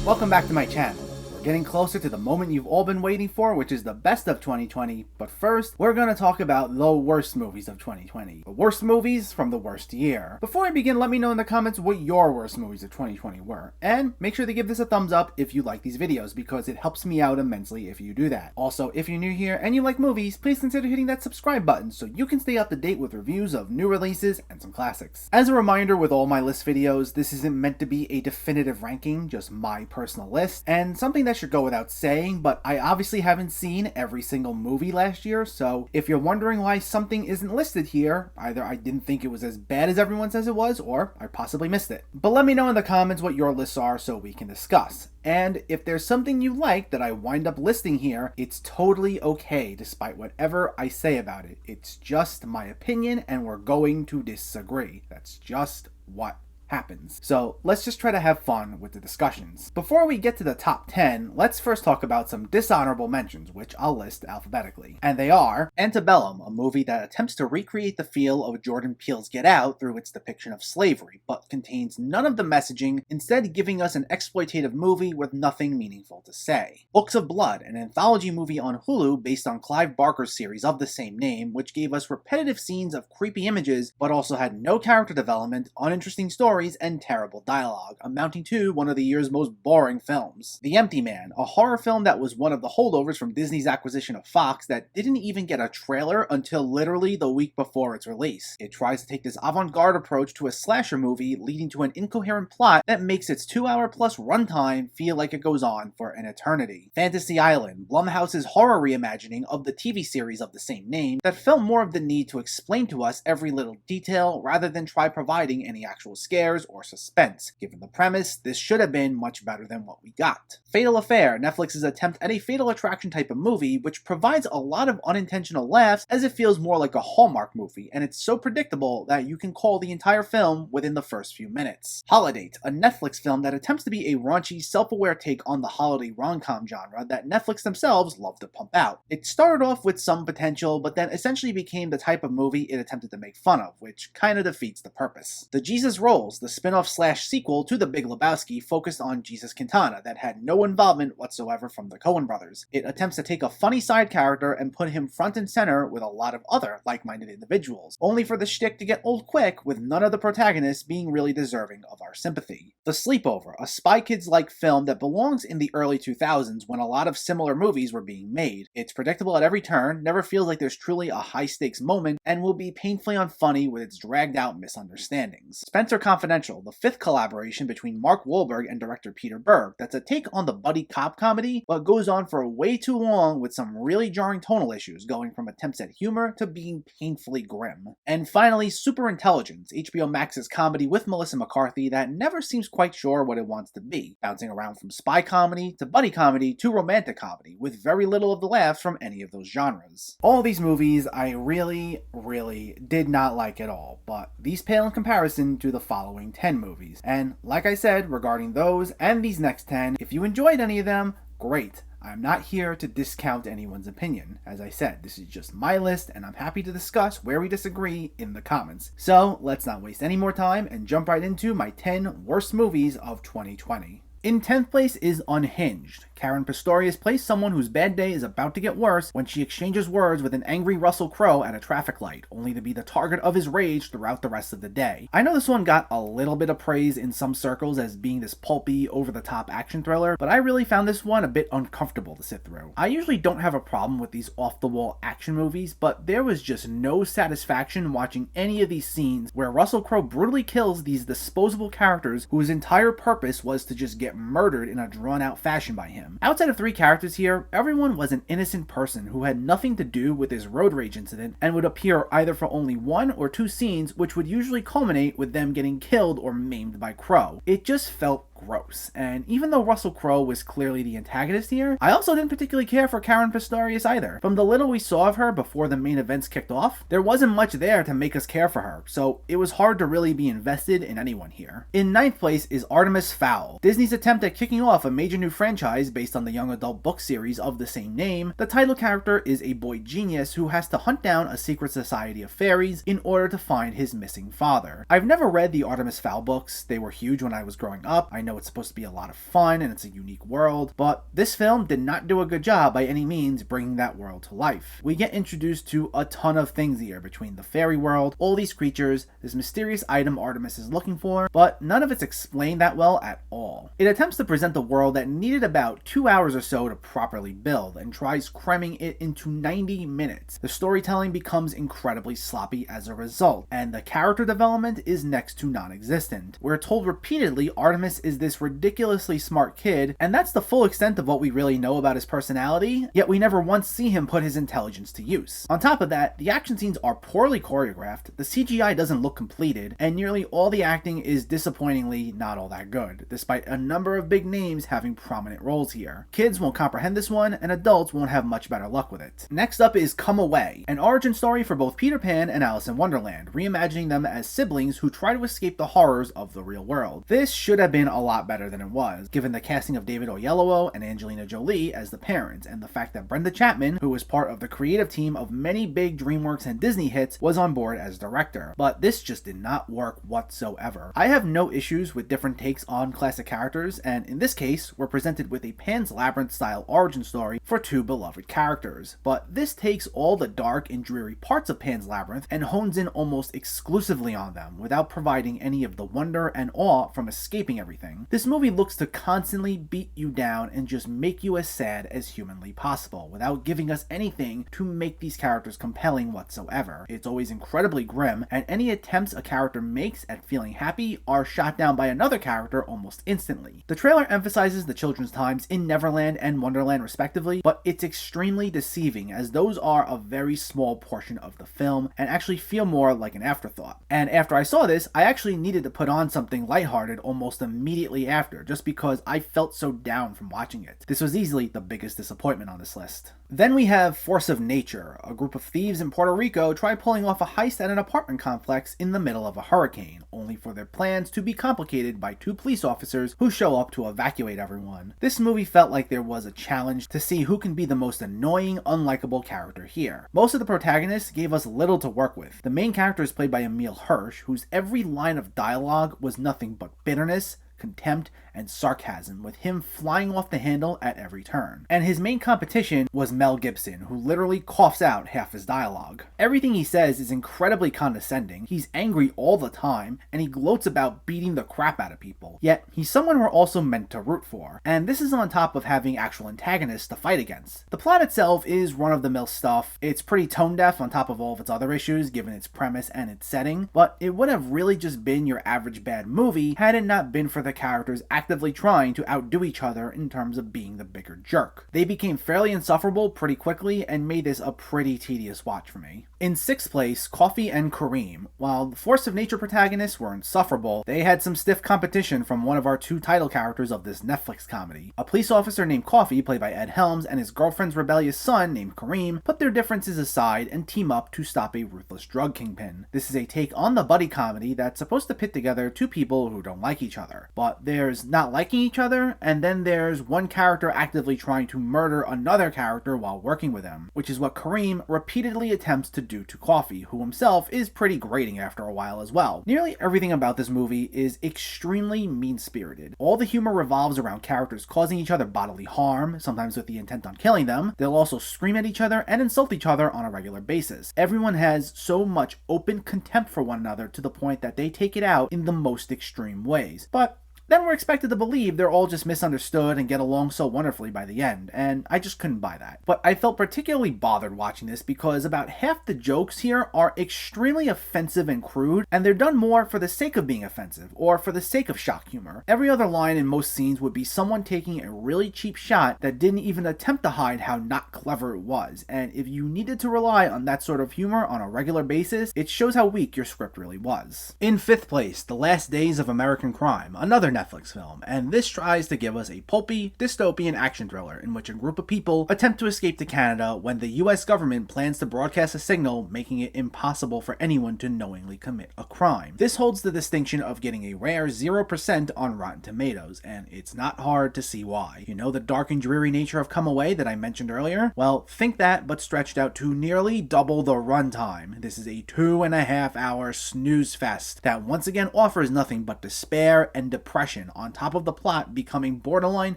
Welcome back to my channel. We're getting closer to the moment you've all been waiting for, which is the best of 2020, but first, we're going to talk about the worst movies of 2020. The worst movies from the worst year. Before I begin, let me know in the comments what your worst movies of 2020 were, and make sure to give this a thumbs up if you like these videos, because it helps me out immensely if you do that. Also, if you're new here and you like movies, please consider hitting that subscribe button so you can stay up to date with reviews of new releases and some classics. As a reminder, with all my list videos, this isn't meant to be a definitive ranking, just my personal list, and something that should go without saying, but I obviously haven't seen every single movie last year, so if you're wondering why something isn't listed here, either I didn't think it was as bad as everyone says it was, or I possibly missed it. But let me know in the comments what your lists are so we can discuss. And if there's something you like that I wind up listing here, it's totally okay despite whatever I say about it. It's just my opinion and we're going to disagree. That's just what happens. So let's just try to have fun with the discussions. Before we get to the top 10, let's first talk about some dishonorable mentions, which I'll list alphabetically. And they are Antebellum, a movie that attempts to recreate the feel of Jordan Peele's Get Out through its depiction of slavery, but contains none of the messaging, instead giving us an exploitative movie with nothing meaningful to say. Books of Blood, an anthology movie on Hulu based on Clive Barker's series of the same name, which gave us repetitive scenes of creepy images, but also had no character development, uninteresting stories, and terrible dialogue, amounting to one of the year's most boring films. The Empty Man, a horror film that was one of the holdovers from Disney's acquisition of Fox that didn't even get a trailer until literally the week before its release. It tries to take this avant-garde approach to a slasher movie, leading to an incoherent plot that makes its 2-hour-plus runtime feel like it goes on for an eternity. Fantasy Island, Blumhouse's horror reimagining of the TV series of the same name that felt more of the need to explain to us every little detail rather than try providing any actual scares or suspense. Given the premise, this should have been much better than what we got. Fatal Affair, Netflix's attempt at a Fatal Attraction type of movie, which provides a lot of unintentional laughs as it feels more like a Hallmark movie, and it's so predictable that you can call the entire film within the first few minutes. Holiday, a Netflix film that attempts to be a raunchy, self-aware take on the holiday rom-com genre that Netflix themselves love to pump out. It started off with some potential, but then essentially became the type of movie it attempted to make fun of, which kinda defeats the purpose. The Jesus Rolls, the spin-off/sequel to The Big Lebowski, focused on Jesus Quintana that had no involvement whatsoever from the Coen brothers. It attempts to take a funny side character and put him front and center with a lot of other like-minded individuals, only for the shtick to get old quick with none of the protagonists being really deserving of our sympathy. The Sleepover, a Spy Kids-like film that belongs in the early 2000s when a lot of similar movies were being made. It's predictable at every turn, never feels like there's truly a high-stakes moment, and will be painfully unfunny with its dragged-out misunderstandings. Spencer Confidential, the fifth collaboration between Mark Wahlberg and director Peter Berg, that's a take on the buddy cop comedy, but goes on for way too long with some really jarring tonal issues, going from attempts at humor to being painfully grim. And finally, Superintelligence, HBO Max's comedy with Melissa McCarthy that never seems quite sure what it wants to be, bouncing around from spy comedy to buddy comedy to romantic comedy, with very little of the laughs from any of those genres. All these movies I really did not like at all, but these pale in comparison to the following 10 movies. And like I said, regarding those and these next 10, if you enjoyed any of them, great. I'm not here to discount anyone's opinion. As I said, this is just my list, and I'm happy to discuss where we disagree in the comments. So let's not waste any more time and jump right into my 10 worst movies of 2020. In 10th place is Unhinged. Karen Pistorius plays someone whose bad day is about to get worse when she exchanges words with an angry Russell Crowe at a traffic light, only to be the target of his rage throughout the rest of the day. I know this one got a little bit of praise in some circles as being this pulpy, over-the-top action thriller, but I really found this one a bit uncomfortable to sit through. I usually don't have a problem with these off-the-wall action movies, but there was just no satisfaction watching any of these scenes where Russell Crowe brutally kills these disposable characters whose entire purpose was to just get murdered in a drawn-out fashion by him. Outside of 3 characters here, everyone was an innocent person who had nothing to do with this road rage incident and would appear either for only 1 or 2 scenes, which would usually culminate with them getting killed or maimed by Crowe. It just felt gross. And even though Russell Crowe was clearly the antagonist here, I also didn't particularly care for Karen Pistorius either. From the little we saw of her before the main events kicked off, there wasn't much there to make us care for her, so it was hard to really be invested in anyone here. In 9th place is Artemis Fowl. Disney's attempt at kicking off a major new franchise based on the young adult book series of the same name. The title character is a boy genius who has to hunt down a secret society of fairies in order to find his missing father. I've never read the Artemis Fowl books. They were huge when I was growing up. I know it's supposed to be a lot of fun and it's a unique world, but this film did not do a good job by any means bringing that world to life. We get introduced to a ton of things here between the fairy world, all these creatures, this mysterious item Artemis is looking for, but none of it's explained that well at all. It attempts to present a world that needed about 2 hours or so to properly build and tries cramming it into 90 minutes. The storytelling becomes incredibly sloppy as a result, and the character development is next to non-existent. We're told repeatedly Artemis is this ridiculously smart kid, and that's the full extent of what we really know about his personality, yet we never once see him put his intelligence to use. On top of that, the action scenes are poorly choreographed, the CGI doesn't look completed, and nearly all the acting is disappointingly not all that good, despite a number of big names having prominent roles here. Kids won't comprehend this one, and adults won't have much better luck with it. Next up is Come Away, an origin story for both Peter Pan and Alice in Wonderland, reimagining them as siblings who try to escape the horrors of the real world. This should have been a lot better than it was, given the casting of David Oyelowo and Angelina Jolie as the parents, and the fact that Brenda Chapman, who was part of the creative team of many big DreamWorks and Disney hits, was on board as director. But this just did not work whatsoever. I have no issues with different takes on classic characters, and in this case, we're presented with a Pan's Labyrinth style origin story for two beloved characters. But this takes all the dark and dreary parts of Pan's Labyrinth and hones in almost exclusively on them, without providing any of the wonder and awe from escaping everything. This movie looks to constantly beat you down and just make you as sad as humanly possible, without giving us anything to make these characters compelling whatsoever. It's always incredibly grim, and any attempts a character makes at feeling happy are shot down by another character almost instantly. The trailer emphasizes the children's times in Neverland and Wonderland respectively, but it's extremely deceiving, as those are a very small portion of the film and actually feel more like an afterthought. And after I saw this, I actually needed to put on something lighthearted almost immediately after, just because I felt so down from watching it. This was easily the biggest disappointment on this list. Then we have Force of Nature. A group of thieves in Puerto Rico try pulling off a heist at an apartment complex in the middle of a hurricane, only for their plans to be complicated by two police officers who show up to evacuate everyone. This movie felt like there was a challenge to see who can be the most annoying, unlikable character here. Most of the protagonists gave us little to work with. The main character is played by Emile Hirsch, whose every line of dialogue was nothing but bitterness, contempt, and sarcasm, with him flying off the handle at every turn. And his main competition was Mel Gibson, who literally coughs out half his dialogue. Everything he says is incredibly condescending, he's angry all the time, and he gloats about beating the crap out of people. Yet, he's someone we're also meant to root for. And this is on top of having actual antagonists to fight against. The plot itself is run-of-the-mill stuff. It's pretty tone-deaf on top of all of its other issues, given its premise and its setting, but it would have really just been your average bad movie had it not been for the characters actively trying to outdo each other in terms of being the bigger jerk. They became fairly insufferable pretty quickly and made this a pretty tedious watch for me. In sixth place, Coffee and Kareem. While the Force of Nature protagonists were insufferable, they had some stiff competition from one of our two title characters of this Netflix comedy. A police officer named Coffee, played by Ed Helms, and his girlfriend's rebellious son named Kareem put their differences aside and team up to stop a ruthless drug kingpin. This is a take on the buddy comedy that's supposed to pit together two people who don't like each other. But there's not liking each other, and then there's one character actively trying to murder another character while working with him, which is what Kareem repeatedly attempts to do to Coffee, who himself is pretty grating after a while as well. Nearly everything about this movie is extremely mean-spirited. All the humor revolves around characters causing each other bodily harm, sometimes with the intent on killing them. They'll also scream at each other and insult each other on a regular basis. Everyone has so much open contempt for one another to the point that they take it out in the most extreme ways. But then we're expected to believe they're all just misunderstood and get along so wonderfully by the end, and I just couldn't buy that. But I felt particularly bothered watching this because about half the jokes here are extremely offensive and crude, and they're done more for the sake of being offensive, or for the sake of shock humor. Every other line in most scenes would be someone taking a really cheap shot that didn't even attempt to hide how not clever it was, and if you needed to rely on that sort of humor on a regular basis, it shows how weak your script really was. In fifth place, The Last Days of American Crime, another Netflix film, and this tries to give us a pulpy, dystopian action thriller in which a group of people attempt to escape to Canada when the US government plans to broadcast a signal making it impossible for anyone to knowingly commit a crime. This holds the distinction of getting a rare 0% on Rotten Tomatoes, and it's not hard to see why. You know the dark and dreary nature of Come Away that I mentioned earlier? Well, think that, but stretched out to nearly double the runtime. This is a 2.5 hour snooze fest that once again offers nothing but despair and depression depression, on top of the plot becoming borderline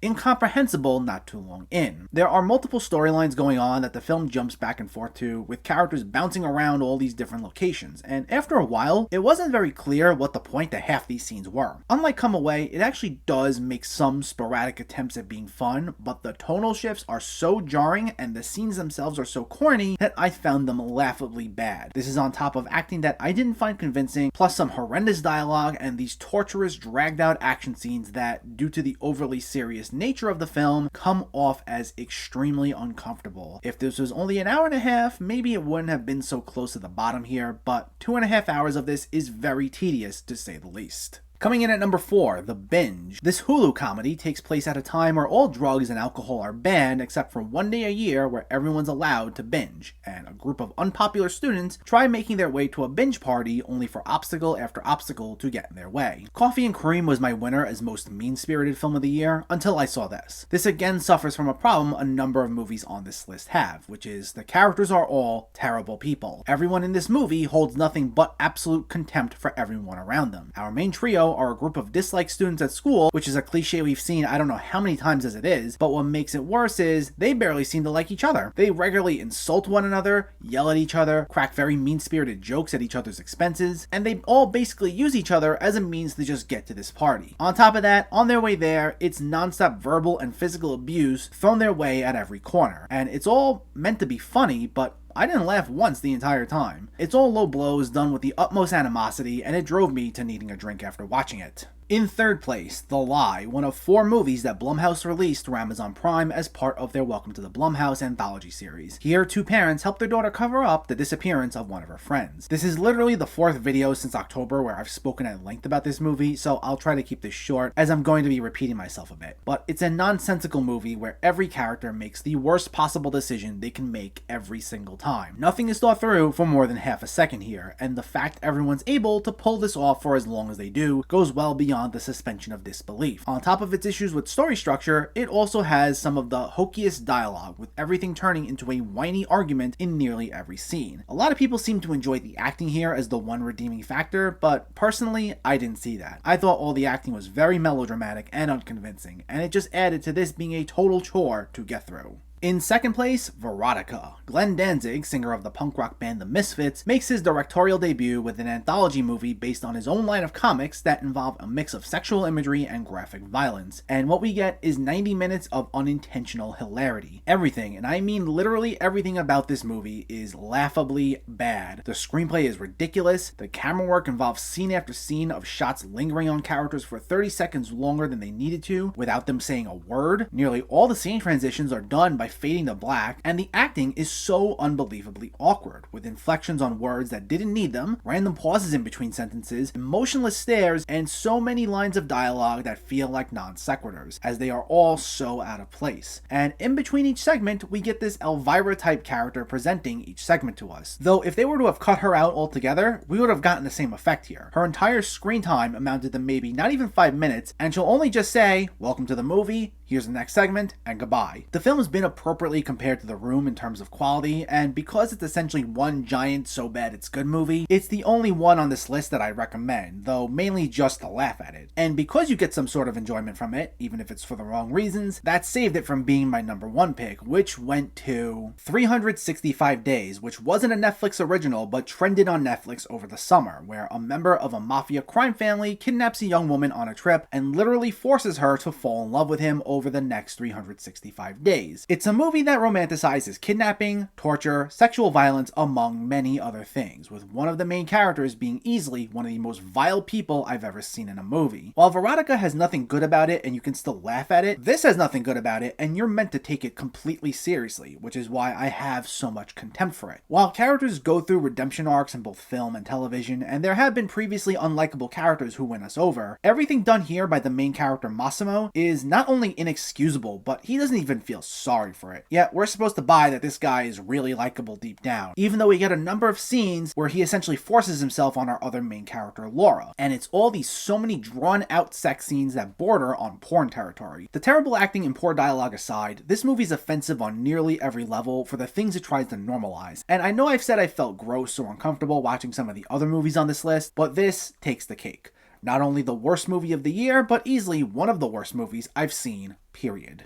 incomprehensible not too long in. There are multiple storylines going on that the film jumps back and forth to, with characters bouncing around all these different locations, and after a while, it wasn't very clear what the point to half these scenes were. Unlike Come Away, it actually does make some sporadic attempts at being fun, but the tonal shifts are so jarring and the scenes themselves are so corny that I found them laughably bad. This is on top of acting that I didn't find convincing, plus some horrendous dialogue and these torturous, dragged out action scenes that, due to the overly serious nature of the film, come off as extremely uncomfortable. If this was only an hour and a half, maybe it wouldn't have been so close to the bottom here, but 2.5 hours of this is very tedious to say the least. Coming in at number 4, The Binge. This Hulu comedy takes place at a time where all drugs and alcohol are banned except for one day a year where everyone's allowed to binge, and a group of unpopular students try making their way to a binge party only for obstacle after obstacle to get in their way. Coffee and Kareem was my winner as most mean-spirited film of the year until I saw this. This again suffers from a problem a number of movies on this list have, which is the characters are all terrible people. Everyone in this movie holds nothing but absolute contempt for everyone around them. Our main trio are a group of disliked students at school, which is a cliche we've seen I don't know how many times as it is, but what makes it worse is they barely seem to like each other. They regularly insult one another, yell at each other, crack very mean-spirited jokes at each other's expenses, and they all basically use each other as a means to just get to this party. On top of that, on their way there, it's non-stop verbal and physical abuse thrown their way at every corner. And it's all meant to be funny, but I didn't laugh once the entire time. It's all low blows done with the utmost animosity, and it drove me to needing a drink after watching it. In third place, The Lie, one of 4 movies that Blumhouse released through Amazon Prime as part of their Welcome to the Blumhouse anthology series. Here, 2 parents help their daughter cover up the disappearance of one of her friends. This is literally the 4th video since October where I've spoken at length about this movie, so I'll try to keep this short as I'm going to be repeating myself a bit. But it's a nonsensical movie where every character makes the worst possible decision they can make every single time. Nothing is thought through for more than half a second here, and the fact everyone's able to pull this off for as long as they do goes well beyond the suspension of disbelief. On top of its issues with story structure, it also has some of the hokiest dialogue, with everything turning into a whiny argument in nearly every scene. A lot of people seem to enjoy the acting here as the one redeeming factor, but personally, I didn't see that. I thought all the acting was very melodramatic and unconvincing, and it just added to this being a total chore to get through. In second place, Veronica. Glenn Danzig, singer of the punk rock band The Misfits, makes his directorial debut with an anthology movie based on his own line of comics that involve a mix of sexual imagery and graphic violence. And what we get is 90 minutes of unintentional hilarity. Everything, and I mean literally everything about this movie, is laughably bad. The screenplay is ridiculous, the camera work involves scene after scene of shots lingering on characters for 30 seconds longer than they needed to, without them saying a word. Nearly all the scene transitions are done by fading to black, and the acting is so unbelievably awkward, with inflections on words that didn't need them, random pauses in between sentences, emotionless stares, and so many lines of dialogue that feel like non sequiturs, as they are all so out of place. And in between each segment, we get this Elvira type character presenting each segment to us. Though if they were to have cut her out altogether, we would have gotten the same effect here. Her entire screen time amounted to maybe not even 5 minutes, and she'll only just say, "Welcome to the movie, here's the next segment, and goodbye." The film has been appropriately compared to The Room in terms of quality, and because it's essentially one giant so bad it's good movie, it's the only one on this list that I recommend, though mainly just to laugh at it. And because you get some sort of enjoyment from it, even if it's for the wrong reasons, that saved it from being my number 1 pick, which went to 365 Days, which wasn't a Netflix original, but trended on Netflix over the summer, where a member of a mafia crime family kidnaps a young woman on a trip and literally forces her to fall in love with him over the next 365 days. It's a movie that romanticizes kidnapping, torture, sexual violence, among many other things, with one of the main characters being easily one of the most vile people I've ever seen in a movie. While Veronica has nothing good about it and you can still laugh at it, this has nothing good about it and you're meant to take it completely seriously, which is why I have so much contempt for it. While characters go through redemption arcs in both film and television, and there have been previously unlikable characters who win us over, everything done here by the main character Massimo is not only inexcusable, but he doesn't even feel sorry for it. Yet we're supposed to buy that this guy is really likable deep down, even though we get a number of scenes where he essentially forces himself on our other main character, Laura. And it's all these so many drawn out sex scenes that border on porn territory. The terrible acting and poor dialogue aside, this movie's offensive on nearly every level for the things it tries to normalize. And I know I've said I felt gross or uncomfortable watching some of the other movies on this list, but this takes the cake. Not only the worst movie of the year, but easily one of the worst movies I've seen, period.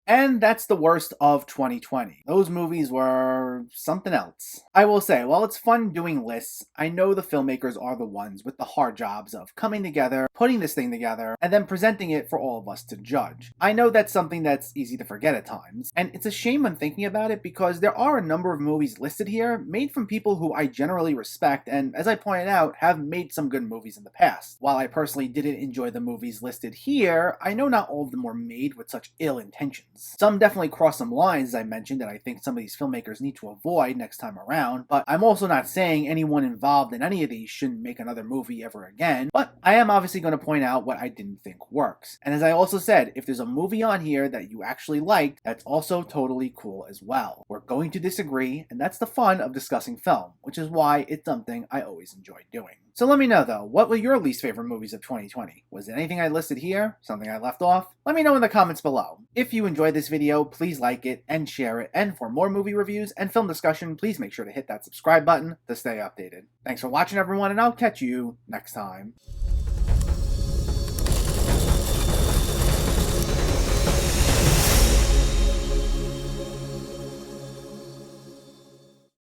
And that's the worst of 2020. Those movies were something else. I will say, while it's fun doing lists, I know the filmmakers are the ones with the hard jobs of coming together, putting this thing together, and then presenting it for all of us to judge. I know that's something that's easy to forget at times, and it's a shame when thinking about it because there are a number of movies listed here made from people who I generally respect and, as I pointed out, have made some good movies in the past. While I personally didn't enjoy the movies listed here, I know not all of them were made with such ill intentions. Some definitely cross some lines, as I mentioned, that I think some of these filmmakers need to avoid next time around, but I'm also not saying anyone involved in any of these shouldn't make another movie ever again, but I am obviously going to point out what I didn't think works. And as I also said, if there's a movie on here that you actually liked, that's also totally cool as well. We're going to disagree, and that's the fun of discussing film, which is why it's something I always enjoy doing. So let me know though, what were your least favorite movies of 2020? Was there anything I listed here? Something I left off? Let me know in the comments below. If you enjoyed this video, please like it and share it, and for more movie reviews and film discussion, please make sure to hit that subscribe button to stay updated. Thanks for watching everyone, and I'll catch you next time.